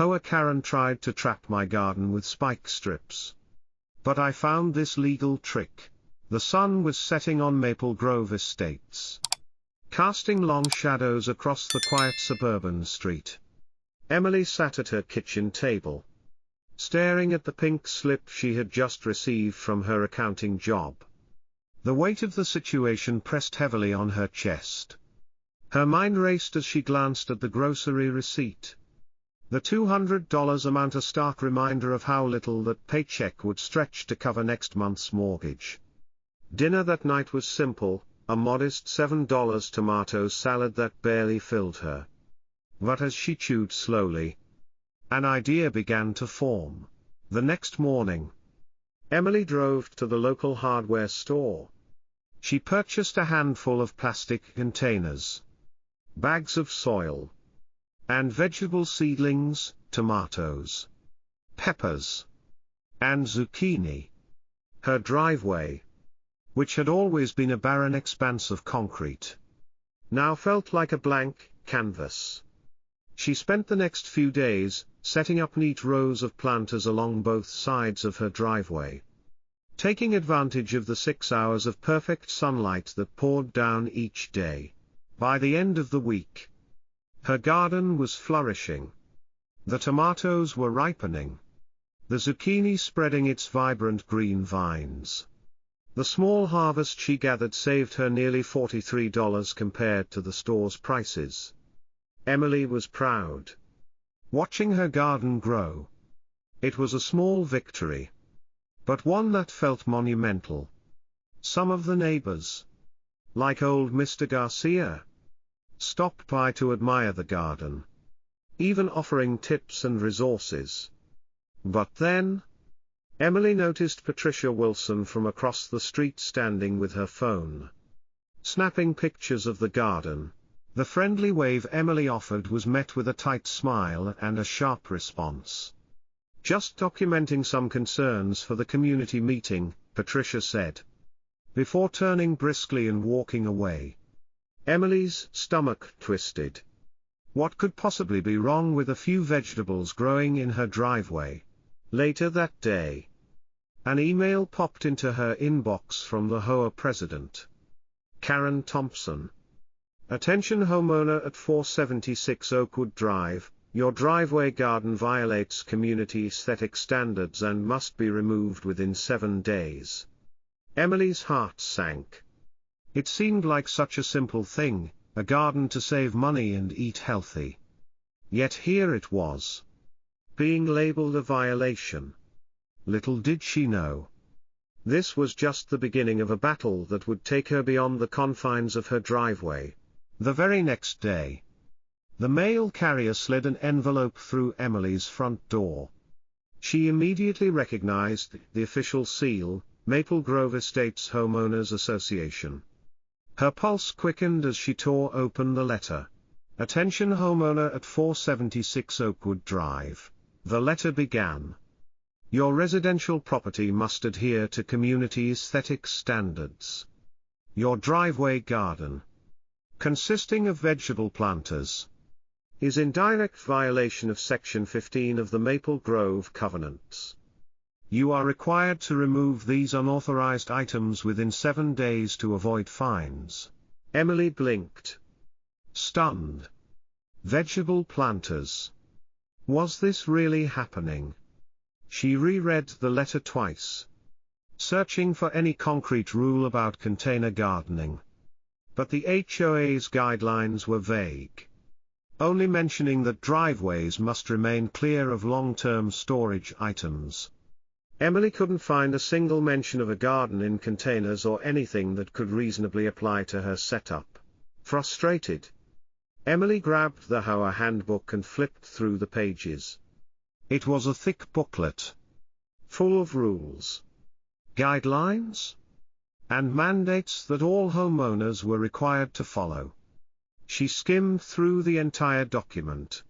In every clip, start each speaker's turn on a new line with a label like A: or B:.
A: HOA Karen tried to trap my garden with spike strips. But I found this legal trick. The sun was setting on Maple Grove Estates, casting long shadows across the quiet suburban street. Emily sat at her kitchen table, staring at the pink slip she had just received from her accounting job. The weight of the situation pressed heavily on her chest. Her mind raced as she glanced at the grocery receipt. The $200 amount, a stark reminder of how little that paycheck would stretch to cover next month's mortgage. Dinner that night was simple, a modest $7 tomato salad that barely filled her. But as she chewed slowly, an idea began to form. The next morning, Emily drove to the local hardware store. She purchased a handful of plastic containers, bags of soil, and vegetable seedlings, tomatoes, peppers, and zucchini. Her driveway, which had always been a barren expanse of concrete, now felt like a blank canvas. She spent the next few days, setting up neat rows of planters along both sides of her driveway, taking advantage of the 6 hours of perfect sunlight that poured down each day. By the end of the week, her garden was flourishing. The tomatoes were ripening, the zucchini spreading its vibrant green vines. The small harvest she gathered saved her nearly $43 compared to the store's prices. Emily was proud, watching her garden grow. It was a small victory, but one that felt monumental. Some of the neighbors, like old Mr. Garcia, stopped by to admire the garden, even offering tips and resources. But then, Emily noticed Patricia Wilson from across the street standing with her phone, snapping pictures of the garden. The friendly wave Emily offered was met with a tight smile and a sharp response. "Just documenting some concerns for the community meeting," Patricia said, before turning briskly and walking away. Emily's stomach twisted. What could possibly be wrong with a few vegetables growing in her driveway? Later that day, an email popped into her inbox from the HOA president, Karen Thompson. "Attention homeowner at 476 Oakwood Drive, your driveway garden violates community aesthetic standards and must be removed within 7 days." Emily's heart sank. It seemed like such a simple thing, a garden to save money and eat healthy. Yet here it was, being labeled a violation. Little did she know, this was just the beginning of a battle that would take her beyond the confines of her driveway. The very next day, the mail carrier slid an envelope through Emily's front door. She immediately recognized the official seal, Maple Grove Estates Homeowners Association. Her pulse quickened as she tore open the letter. "Attention homeowner at 476 Oakwood Drive." The letter began, "Your residential property must adhere to community aesthetic standards. Your driveway garden, consisting of vegetable planters, is in direct violation of Section 15 of the Maple Grove Covenants. You are required to remove these unauthorized items within 7 days to avoid fines." Emily blinked, stunned. Vegetable planters. Was this really happening? She reread the letter twice, searching for any concrete rule about container gardening. But the HOA's guidelines were vague, only mentioning that driveways must remain clear of long-term storage items. Emily couldn't find a single mention of a garden in containers or anything that could reasonably apply to her setup. Frustrated, Emily grabbed the HOA handbook and flipped through the pages. It was a thick booklet, full of rules, guidelines, and mandates that all homeowners were required to follow. She skimmed through the entire document,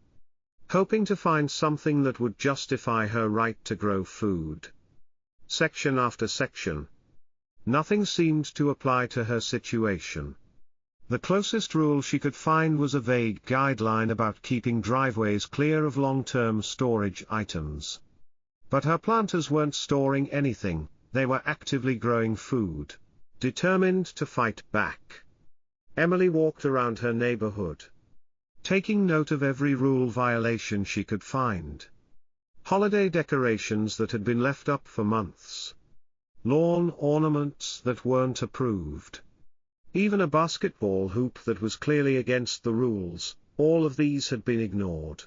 A: hoping to find something that would justify her right to grow food. Section after section, nothing seemed to apply to her situation. The closest rule she could find was a vague guideline about keeping driveways clear of long-term storage items. But her planters weren't storing anything, they were actively growing food, determined to fight back. Emily walked around her neighborhood, taking note of every rule violation she could find. Holiday decorations that had been left up for months. Lawn ornaments that weren't approved. Even a basketball hoop that was clearly against the rules, all of these had been ignored.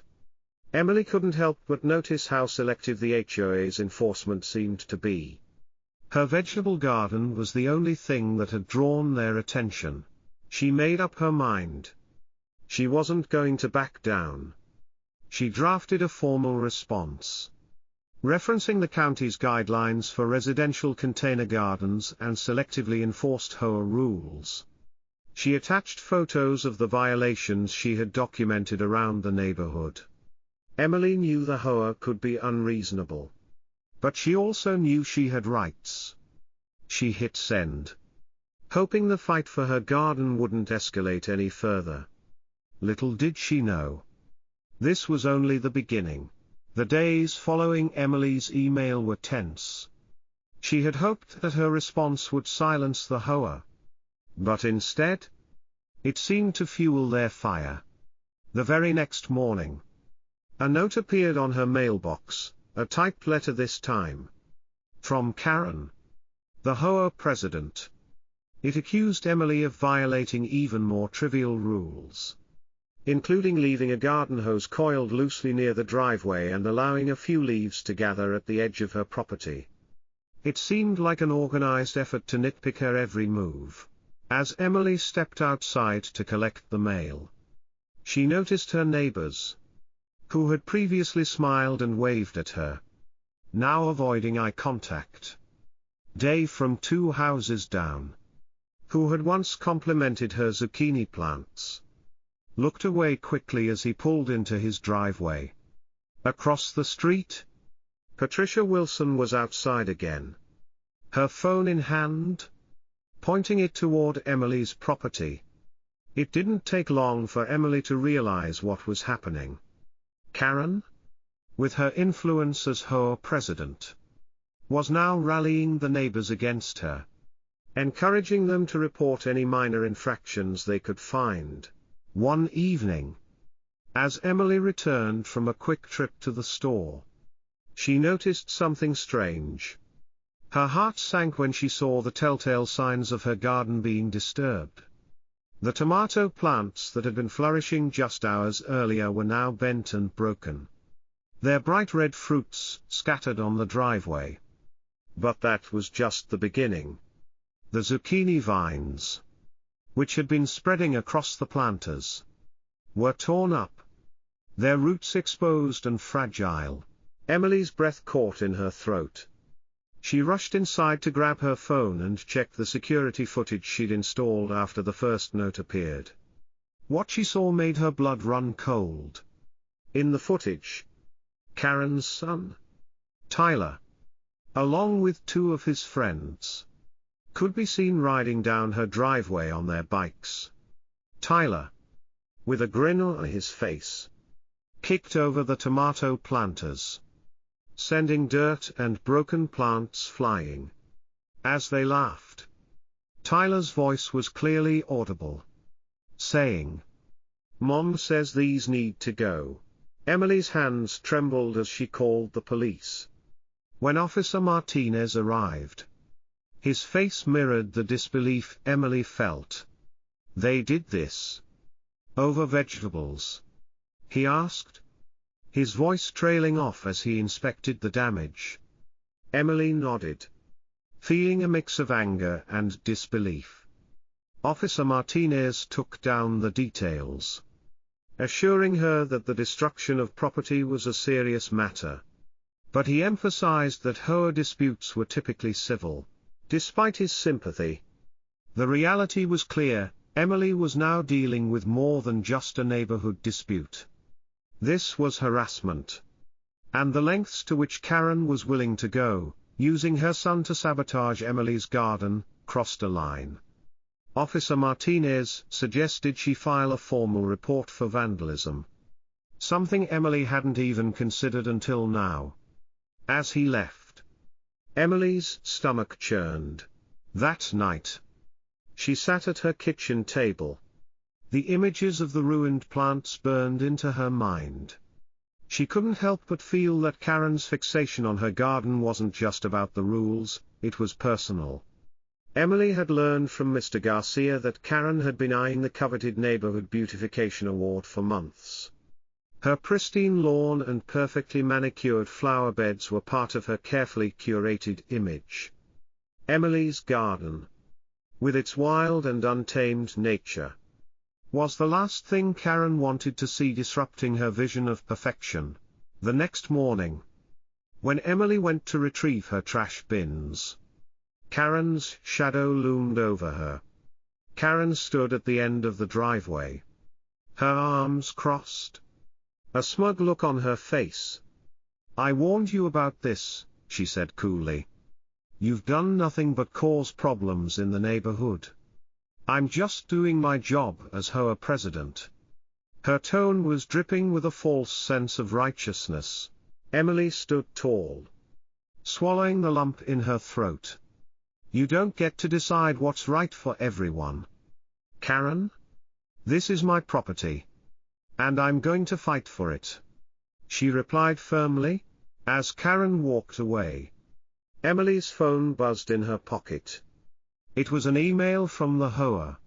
A: Emily couldn't help but notice how selective the HOA's enforcement seemed to be. Her vegetable garden was the only thing that had drawn their attention. She made up her mind. She wasn't going to back down. She drafted a formal response, referencing the county's guidelines for residential container gardens and selectively enforced HOA rules. She attached photos of the violations she had documented around the neighborhood. Emily knew the HOA could be unreasonable. But she also knew she had rights. She hit send, hoping the fight for her garden wouldn't escalate any further. Little did she know, this was only the beginning. The days following Emily's email were tense. She had hoped that her response would silence the HOA. But instead, it seemed to fuel their fire. The very next morning, a note appeared on her mailbox, a typed letter this time. From Karen, the HOA president. It accused Emily of violating even more trivial rules, including leaving a garden hose coiled loosely near the driveway and allowing a few leaves to gather at the edge of her property. It seemed like an organized effort to nitpick her every move. As Emily stepped outside to collect the mail, she noticed her neighbors, who had previously smiled and waved at her, now avoiding eye contact. Dave from 2 houses down, who had once complimented her zucchini plants, looked away quickly as he pulled into his driveway. Across the street, Patricia Wilson was outside again, her phone in hand, pointing it toward Emily's property. It didn't take long for Emily to realize what was happening. Karen, with her influence as HOA president, was now rallying the neighbors against her, encouraging them to report any minor infractions they could find. One evening, as Emily returned from a quick trip to the store, she noticed something strange. Her heart sank when she saw the telltale signs of her garden being disturbed. The tomato plants that had been flourishing just hours earlier were now bent and broken, their bright red fruits scattered on the driveway. But that was just the beginning. The zucchini vines, which had been spreading across the planters, were torn up, their roots exposed and fragile. Emily's breath caught in her throat. She rushed inside to grab her phone and check the security footage she'd installed after the first note appeared. What she saw made her blood run cold. In the footage, Karen's son, Tyler, along with 2 of his friends, could be seen riding down her driveway on their bikes. Tyler, with a grin on his face, kicked over the tomato planters, sending dirt and broken plants flying. As they laughed, Tyler's voice was clearly audible, saying, "Mom says these need to go." Emily's hands trembled as she called the police. When Officer Martinez arrived, his face mirrored the disbelief Emily felt. "They did this over vegetables?" he asked, his voice trailing off as he inspected the damage. Emily nodded, feeling a mix of anger and disbelief. Officer Martinez took down the details, assuring her that the destruction of property was a serious matter. But he emphasized that HOA disputes were typically civil. Despite his sympathy, the reality was clear: Emily was now dealing with more than just a neighborhood dispute. This was harassment. And the lengths to which Karen was willing to go, using her son to sabotage Emily's garden, crossed a line. Officer Martinez suggested she file a formal report for vandalism. Something Emily hadn't even considered until now. As he left, Emily's stomach churned. That night, she sat at her kitchen table. The images of the ruined plants burned into her mind. She couldn't help but feel that Karen's fixation on her garden wasn't just about the rules, it was personal. Emily had learned from Mr. Garcia that Karen had been eyeing the coveted Neighborhood Beautification Award for months. Her pristine lawn and perfectly manicured flower beds were part of her carefully curated image. Emily's garden, with its wild and untamed nature, was the last thing Karen wanted to see disrupting her vision of perfection. The next morning, when Emily went to retrieve her trash bins, Karen's shadow loomed over her. Karen stood at the end of the driveway, her arms crossed, a smug look on her face. "I warned you about this," she said coolly. "You've done nothing but cause problems in the neighborhood. I'm just doing my job as HOA president." Her tone was dripping with a false sense of righteousness. Emily stood tall, swallowing the lump in her throat. "You don't get to decide what's right for everyone, Karen. This is my property, and I'm going to fight for it," she replied firmly. As Karen walked away, Emily's phone buzzed in her pocket. It was an email from the HOA,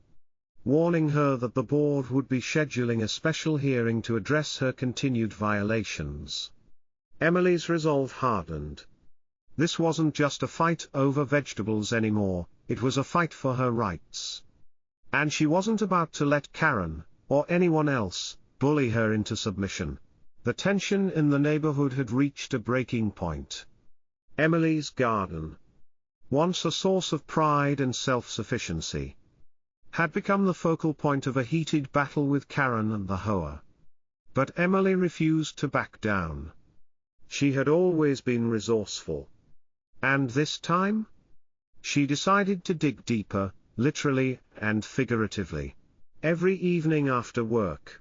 A: warning her that the board would be scheduling a special hearing to address her continued violations. Emily's resolve hardened. This wasn't just a fight over vegetables anymore, it was a fight for her rights. And she wasn't about to let Karen, or anyone else, bully her into submission. The tension in the neighborhood had reached a breaking point. Emily's garden, once a source of pride and self-sufficiency, had become the focal point of a heated battle with Karen and the HOA. But Emily refused to back down. She had always been resourceful. And this time, she decided to dig deeper, literally and figuratively. Every evening after work,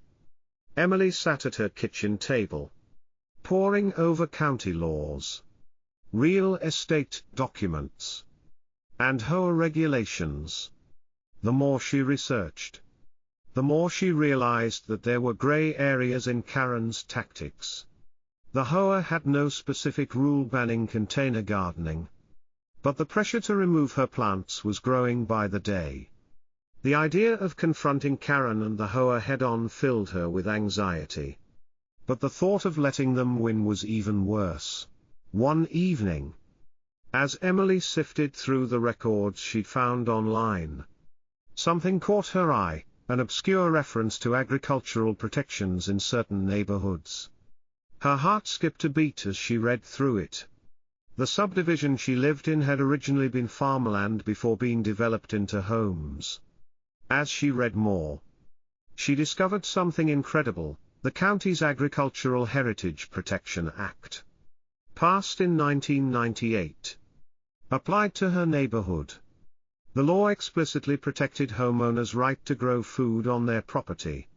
A: Emily sat at her kitchen table, poring over county laws, real estate documents, and HOA regulations. The more she researched, the more she realized that there were gray areas in Karen's tactics. The HOA had no specific rule banning container gardening, but the pressure to remove her plants was growing by the day. The idea of confronting Karen and the HOA head-on filled her with anxiety. But the thought of letting them win was even worse. One evening, as Emily sifted through the records she'd found online, something caught her eye, an obscure reference to agricultural protections in certain neighborhoods. Her heart skipped a beat as she read through it. The subdivision she lived in had originally been farmland before being developed into homes. As she read more, she discovered something incredible: the county's Agricultural Heritage Protection Act, passed in 1998, applied to her neighborhood. The law explicitly protected homeowners' right to grow food on their property,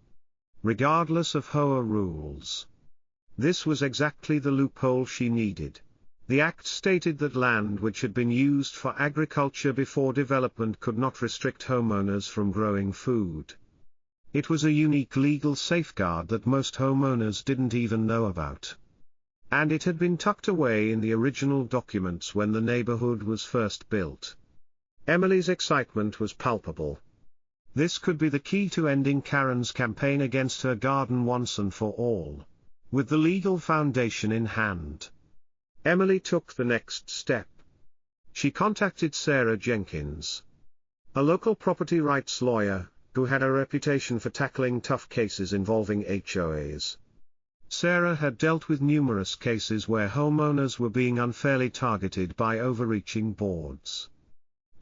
A: regardless of HOA rules. This was exactly the loophole she needed. The act stated that land which had been used for agriculture before development could not restrict homeowners from growing food. It was a unique legal safeguard that most homeowners didn't even know about. And it had been tucked away in the original documents when the neighborhood was first built. Emily's excitement was palpable. This could be the key to ending Karen's campaign against her garden once and for all. With the legal foundation in hand, Emily took the next step. She contacted Sarah Jenkins, a local property rights lawyer, who had a reputation for tackling tough cases involving HOAs. Sarah had dealt with numerous cases where homeowners were being unfairly targeted by overreaching boards.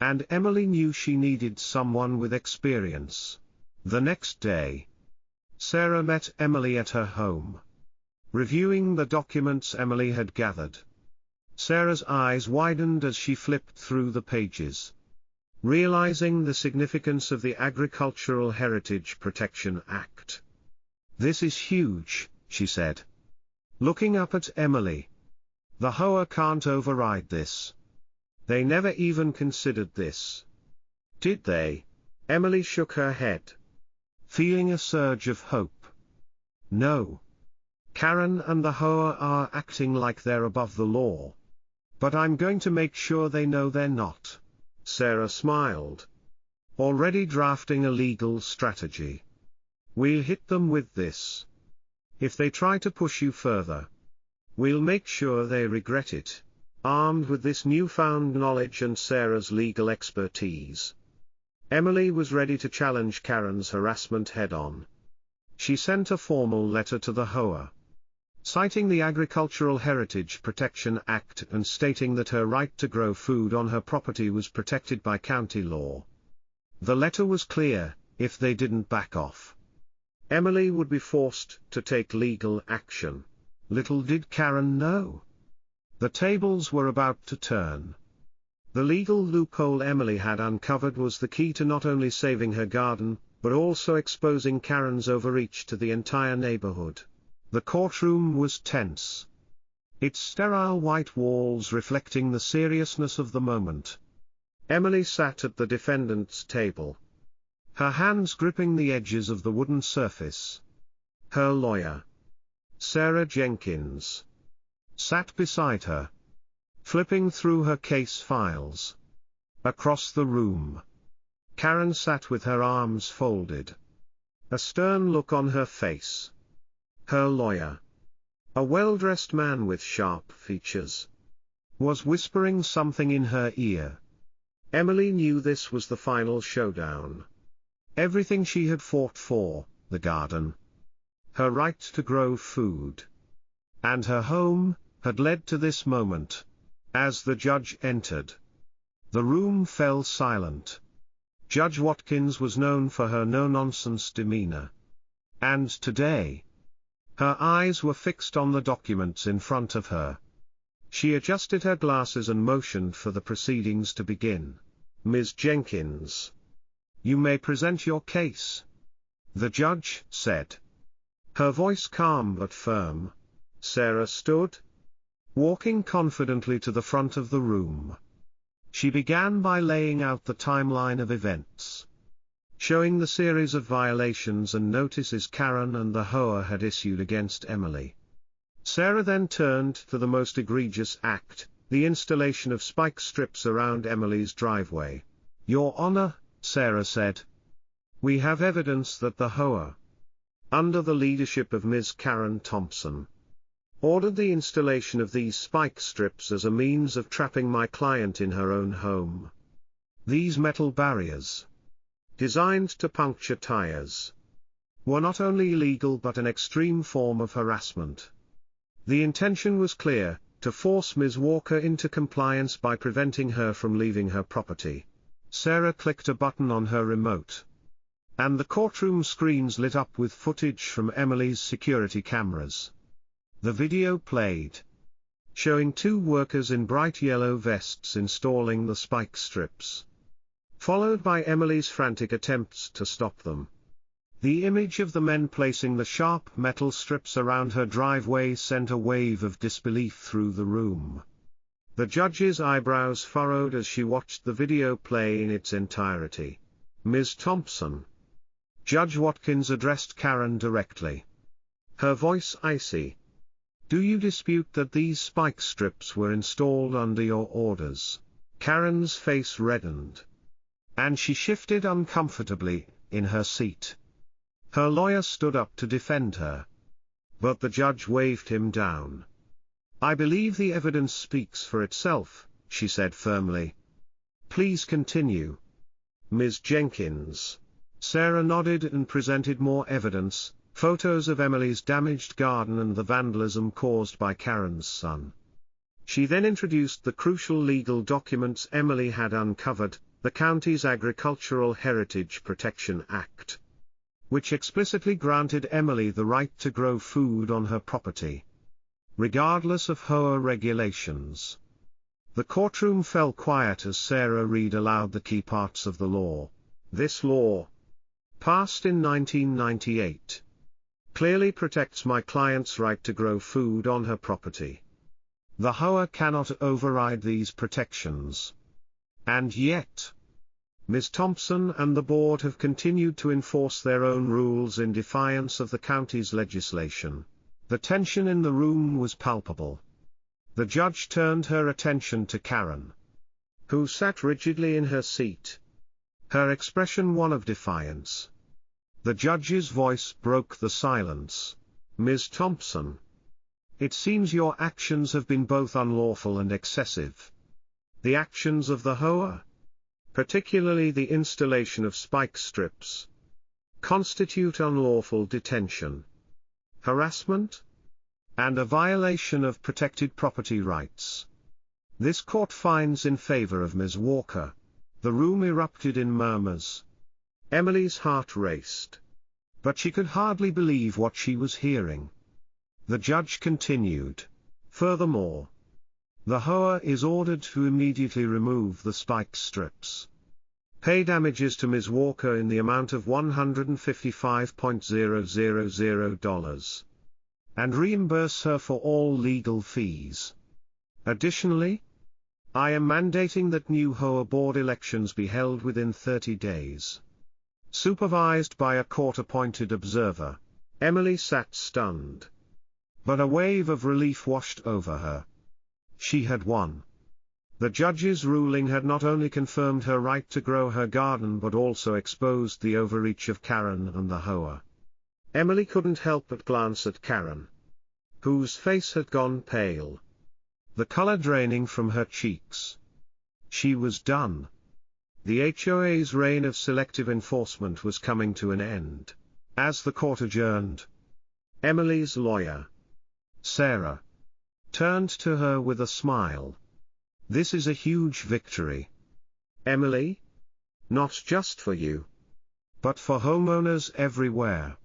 A: And Emily knew she needed someone with experience. The next day, Sarah met Emily at her home. Reviewing the documents Emily had gathered, Sarah's eyes widened as she flipped through the pages. realizing the significance of the Agricultural Heritage Protection Act. "This is huge," she said, looking up at Emily. "The HOA can't override this. They never even considered this. Did they?" Emily shook her head, feeling a surge of hope. "No. Karen and the HOA are acting like they're above the law. But I'm going to make sure they know they're not." Sarah smiled, already drafting a legal strategy. "We'll hit them with this. If they try to push you further, we'll make sure they regret it." Armed with this newfound knowledge and Sarah's legal expertise, Emily was ready to challenge Karen's harassment head-on. She sent a formal letter to the HOA, citing the Agricultural Heritage Protection Act and stating that her right to grow food on her property was protected by county law. The letter was clear: if they didn't back off, Emily would be forced to take legal action. Little did Karen know, the tables were about to turn. The legal loophole Emily had uncovered was the key to not only saving her garden, but also exposing Karen's overreach to the entire neighborhood. The courtroom was tense, its sterile white walls reflecting the seriousness of the moment. Emily sat at the defendant's table, her hands gripping the edges of the wooden surface. Her lawyer, Sarah Jenkins, sat beside her, flipping through her case files. Across the room, Karen sat with her arms folded, a stern look on her face. Her lawyer, a well-dressed man with sharp features, was whispering something in her ear. Emily knew this was the final showdown. Everything she had fought for, the garden, her right to grow food, and her home, had led to this moment. As the judge entered, the room fell silent. Judge Watkins was known for her no-nonsense demeanor, and today, her eyes were fixed on the documents in front of her. She adjusted her glasses and motioned for the proceedings to begin. "Ms. Jenkins, you may present your case," the judge said, her voice calm but firm. Sarah stood, walking confidently to the front of the room. She began by laying out the timeline of events, showing the series of violations and notices Karen and the HOA had issued against Emily. Sarah then turned to the most egregious act, the installation of spike strips around Emily's driveway. "Your Honor," Sarah said, "we have evidence that the HOA, under the leadership of Ms. Karen Thompson, ordered the installation of these spike strips as a means of trapping my client in her own home. These metal barriers, designed to puncture tires, were not only illegal but an extreme form of harassment. The intention was clear: to force Ms. Walker into compliance by preventing her from leaving her property." Sarah clicked a button on her remote, and the courtroom screens lit up with footage from Emily's security cameras. The video played, showing two workers in bright yellow vests installing the spike strips, followed by Emily's frantic attempts to stop them. The image of the men placing the sharp metal strips around her driveway sent a wave of disbelief through the room. The judge's eyebrows furrowed as she watched the video play in its entirety. "Ms. Thompson," Judge Watkins addressed Karen directly, her voice icy, "do you dispute that these spike strips were installed under your orders?" Karen's face reddened, and she shifted uncomfortably in her seat. Her lawyer stood up to defend her, but the judge waved him down. "I believe the evidence speaks for itself," she said firmly. "Please continue." "Ms. Jenkins." Sarah nodded and presented more evidence, photos of Emily's damaged garden and the vandalism caused by Karen's son. She then introduced the crucial legal documents Emily had uncovered, the county's Agricultural Heritage Protection Act, which explicitly granted Emily the right to grow food on her property, regardless of HOA regulations. The courtroom fell quiet as Sarah read aloud the key parts of the law. This law, passed in 1998, clearly protects my client's right to grow food on her property. The HOA cannot override these protections. And yet, Ms. Thompson and the board have continued to enforce their own rules in defiance of the county's legislation. The tension in the room was palpable. The judge turned her attention to Karen, who sat rigidly in her seat, her expression one of defiance. The judge's voice broke the silence. Ms. Thompson, it seems your actions have been both unlawful and excessive. The actions of the HOA, particularly the installation of spike strips, constitute unlawful detention, harassment, and a violation of protected property rights. This court finds in favor of Ms. Walker. The room erupted in murmurs. Emily's heart raced. But she could hardly believe what she was hearing. The judge continued. Furthermore, the HOA is ordered to immediately remove the spike strips, pay damages to Ms. Walker in the amount of $155,000, and reimburse her for all legal fees. Additionally, I am mandating that new HOA board elections be held within 30 days. Supervised by a court-appointed observer, Emily sat stunned. But a wave of relief washed over her. She had won. The judge's ruling had not only confirmed her right to grow her garden but also exposed the overreach of Karen and the HOA. Emily couldn't help but glance at Karen, whose face had gone pale, the color draining from her cheeks. She was done. The HOA's reign of selective enforcement was coming to an end. As the court adjourned, Emily's lawyer, Sarah, turned to her with a smile. This is a huge victory, Emily. Not just for you, but for homeowners everywhere.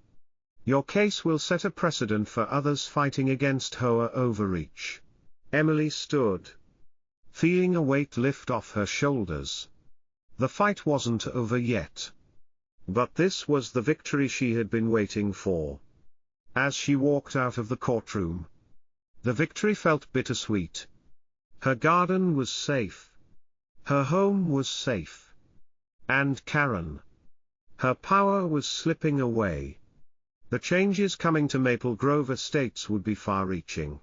A: Your case will set a precedent for others fighting against HOA overreach. Emily stood, feeling a weight lift off her shoulders. The fight wasn't over yet. But this was the victory she had been waiting for. As she walked out of the courtroom, the victory felt bittersweet. Her garden was safe. Her home was safe. And Karen, her power was slipping away. The changes coming to Maple Grove Estates would be far-reaching.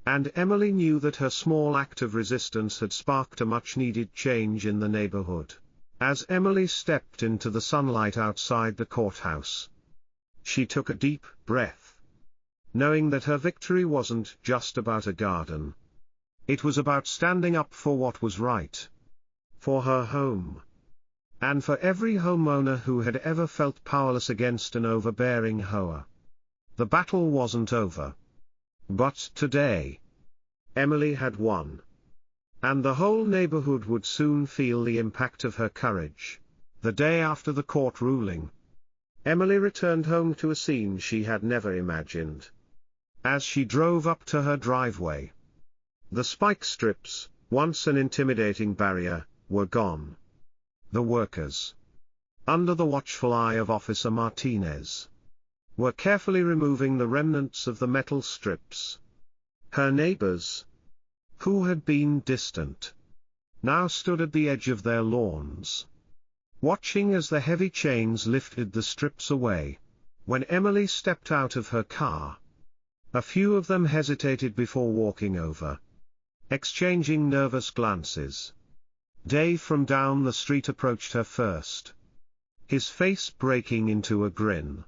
A: And Emily knew that her small act of resistance had sparked a much-needed change in the neighborhood. As Emily stepped into the sunlight outside the courthouse, she took a deep breath, knowing that her victory wasn't just about a garden. It was about standing up for what was right, for her home, and for every homeowner who had ever felt powerless against an overbearing HOA. The battle wasn't over. But today, Emily had won. And the whole neighborhood would soon feel the impact of her courage. The day after the court ruling, Emily returned home to a scene she had never imagined. As she drove up to her driveway, the spike strips, once an intimidating barrier, were gone. The workers, under the watchful eye of Officer Martinez, were carefully removing the remnants of the metal strips. Her neighbors, who had been distant, now stood at the edge of their lawns, watching as the heavy chains lifted the strips away. When Emily stepped out of her car, a few of them hesitated before walking over, exchanging nervous glances. Dave from down the street approached her first, his face breaking into a grin.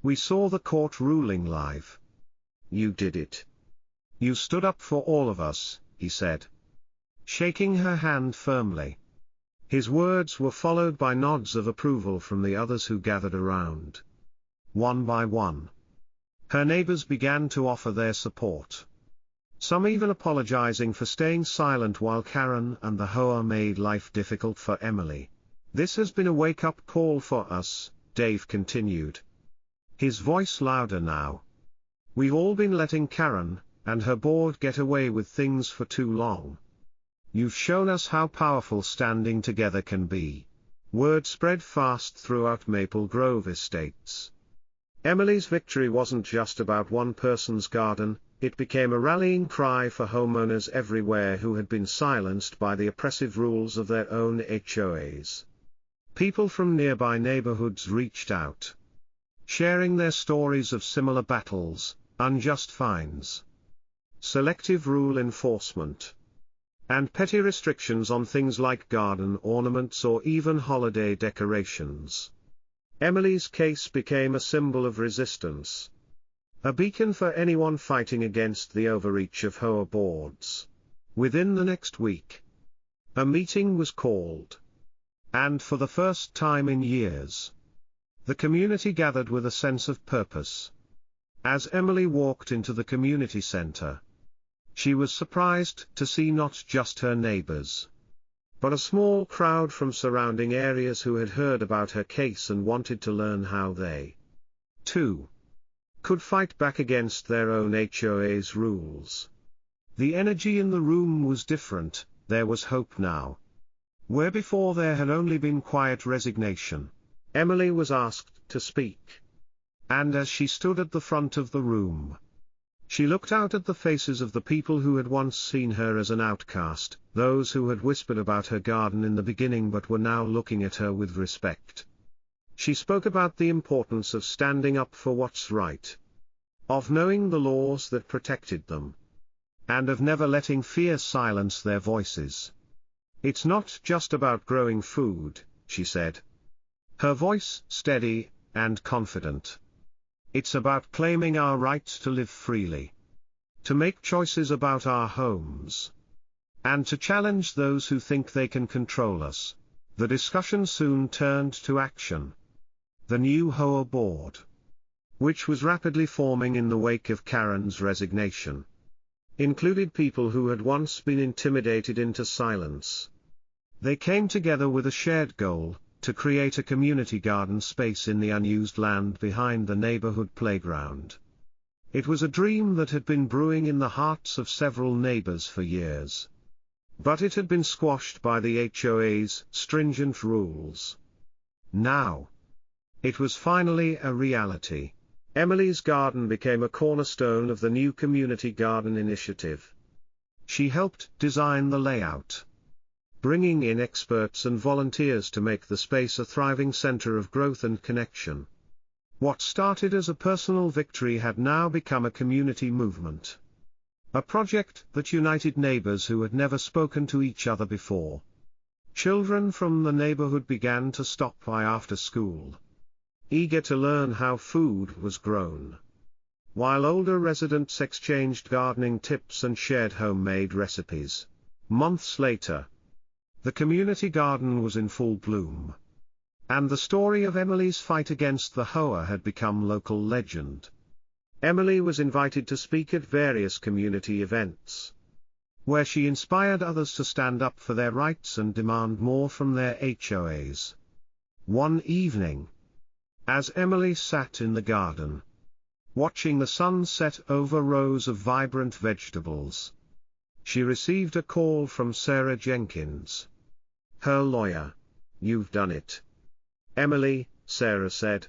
A: We saw the court ruling live. You did it. You stood up for all of us, he said, shaking her hand firmly. His words were followed by nods of approval from the others who gathered around. One by one, her neighbors began to offer their support, some even apologizing for staying silent while Karen and the HOA made life difficult for Emily. This has been a wake-up call for us, Dave continued, his voice louder now. We've all been letting Karen and her board get away with things for too long. You've shown us how powerful standing together can be. Word spread fast throughout Maple Grove Estates. Emily's victory wasn't just about one person's garden, it became a rallying cry for homeowners everywhere who had been silenced by the oppressive rules of their own HOAs. People from nearby neighborhoods reached out, sharing their stories of similar battles, unjust fines, selective rule enforcement, and petty restrictions on things like garden ornaments or even holiday decorations. Emily's case became a symbol of resistance, a beacon for anyone fighting against the overreach of HOA boards. Within the next week, a meeting was called, and for the first time in years, the community gathered with a sense of purpose. As Emily walked into the community center, she was surprised to see not just her neighbors, but a small crowd from surrounding areas who had heard about her case and wanted to learn how they, too, could fight back against their own HOA's rules. The energy in the room was different, there was hope now. Where before there had only been quiet resignation, Emily was asked to speak. And as she stood at the front of the room, she looked out at the faces of the people who had once seen her as an outcast, those who had whispered about her garden in the beginning but were now looking at her with respect. She spoke about the importance of standing up for what's right, of knowing the laws that protected them, and of never letting fear silence their voices. It's not just about growing food, she said, her voice steady and confident. It's about claiming our right to live freely, to make choices about our homes, and to challenge those who think they can control us. The discussion soon turned to action. The new HOA board, which was rapidly forming in the wake of Karen's resignation, included people who had once been intimidated into silence. They came together with a shared goal, to create a community garden space in the unused land behind the neighborhood playground. It was a dream that had been brewing in the hearts of several neighbors for years. But it had been squashed by the HOA's stringent rules. Now, it was finally a reality. Emily's garden became a cornerstone of the new community garden initiative. She helped design the layout, bringing in experts and volunteers to make the space a thriving center of growth and connection. What started as a personal victory had now become a community movement. A project that united neighbors who had never spoken to each other before. Children from the neighborhood began to stop by after school, eager to learn how food was grown, while older residents exchanged gardening tips and shared homemade recipes. Months later, the community garden was in full bloom, and the story of Emily's fight against the HOA had become local legend. Emily was invited to speak at various community events, where she inspired others to stand up for their rights and demand more from their HOAs. One evening, as Emily sat in the garden, watching the sun set over rows of vibrant vegetables, she received a call from Sarah Jenkins, her lawyer. "You've done it, Emily," Sarah said,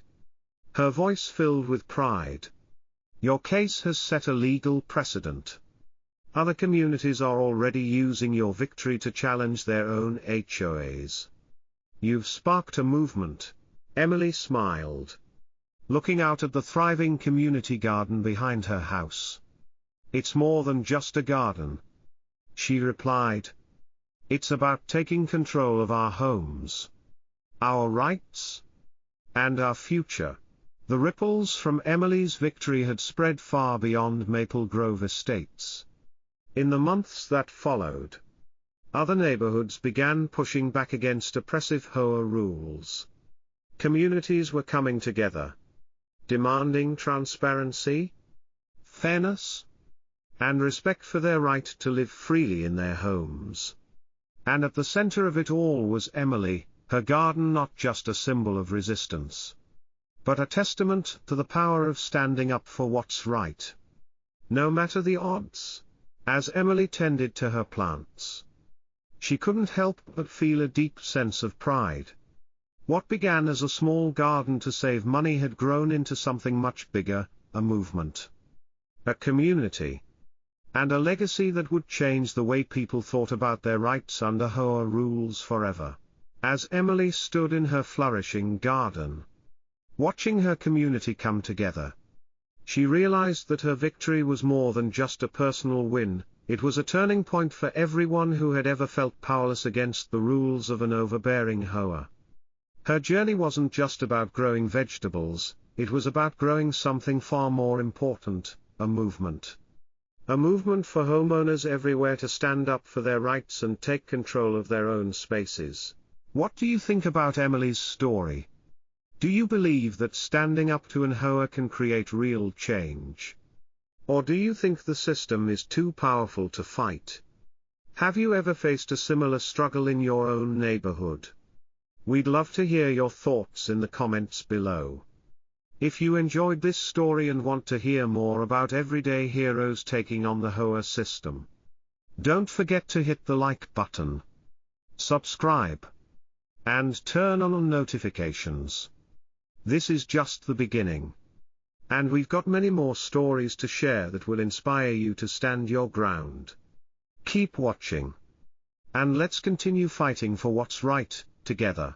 A: her voice filled with pride. "Your case has set a legal precedent. Other communities are already using your victory to challenge their own HOAs. You've sparked a movement." Emily smiled, looking out at the thriving community garden behind her house. "It's more than just a garden," she replied. "It's about taking control of our homes, our rights, and our future." The ripples from Emily's victory had spread far beyond Maple Grove Estates. In the months that followed, other neighborhoods began pushing back against oppressive HOA rules. Communities were coming together, demanding transparency, fairness, and respect for their right to live freely in their homes. And at the center of it all was Emily, her garden not just a symbol of resistance, but a testament to the power of standing up for what's right, no matter the odds. As Emily tended to her plants, She couldn't help but feel a deep sense of pride. What began as a small garden to save money had grown into something much bigger, a movement, a community, and a legacy that would change the way people thought about their rights under HOA rules forever. As Emily stood in her flourishing garden, watching her community come together, she realized that her victory was more than just a personal win. It was a turning point for everyone who had ever felt powerless against the rules of an overbearing HOA. Her journey wasn't just about growing vegetables, it was about growing something far more important, a movement. A movement for homeowners everywhere to stand up for their rights and take control of their own spaces. What do you think about Emily's story? Do you believe that standing up to an HOA can create real change? Or do you think the system is too powerful to fight? Have you ever faced a similar struggle in your own neighborhood? We'd love to hear your thoughts in the comments below. If you enjoyed this story and want to hear more about everyday heroes taking on the HOA system, don't forget to hit the like button, subscribe, and turn on notifications. This is just the beginning. And we've got many more stories to share that will inspire you to stand your ground. Keep watching. And let's continue fighting for what's right, together.